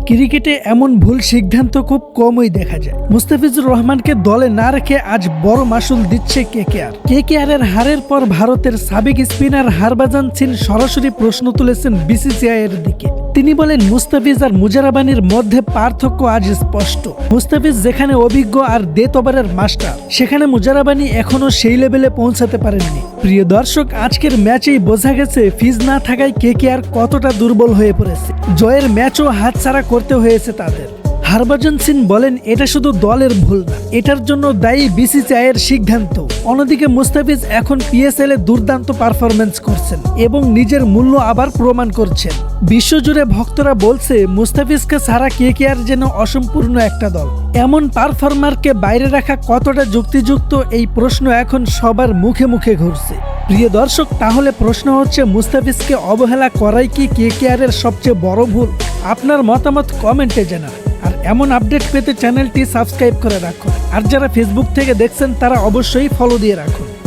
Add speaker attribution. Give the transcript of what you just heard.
Speaker 1: ক্রিকেটে এমন ভুল সিদ্ধান্ত খুব কমই দেখা যায়। মুস্তাফিজুর রহমানকে দলে না রেখে আজ বড় মাসুল দিচ্ছে কেকেআর এর হারের পর ভারতের সাবেক স্পিনার হরভজন সিং সরাসরি প্রশ্ন তুলেছেন বিসিসিআই এর দিকে। তিনি বলেন, মুস্তাফিজ আর মুজারাবানির মধ্যে পার্থক্য আজ স্পষ্ট। মুস্তাফিজ যেখানে অভিজ্ঞ আর ডেথ ওভারের মাস্টার, সেখানে মুজারাবানি এখনো সেই লেভেলে পৌঁছাতে পারেননি। প্রিয় দর্শক, আজকের ম্যাচেই বোঝা গেছে ফিজ না থাকায় কেকেআর কতটা দুর্বল হয়ে পড়েছে। জয়ের ম্যাচও হাতছাড়া করতে হয়েছে তাদের। হরভজন সিং বলেন, এটা শুধু দলের ভুল না, এটার জন্য দায়ী বিসিসিআই এর সিদ্ধান্ত। অন্যদিকে মুস্তাফিজ এখন পিএসএল এ দুর্দান্ত পারফরমেন্স করছেন এবং নিজের মূল্য আবার প্রমাণ করছেন। বিশ্বজুড়ে ভক্তরা বলছে, মুস্তাফিজকে ছাড়া কেকেআর যেন অসম্পূর্ণ একটা দল। এমন পারফর্মারকে বাইরে রাখা কতটা যুক্তিযুক্ত, এই প্রশ্ন এখন সবার মুখে মুখে ঘুরছে। প্রিয় দর্শক, তাহলে প্রশ্ন হচ্ছে, মুস্তাফিজকে অবহেলা করাই কি কেকেআর এর সবচেয়ে বড় ভুল? আপনার মতামত কমেন্টে জানান। আর এমন আপডেট পেতে চ্যানেলটি সাবস্ক্রাইব করে রাখুন। আর যারা ফেসবুক থেকে দেখছেন তারা অবশ্যই ফলো দিয়ে রাখুন।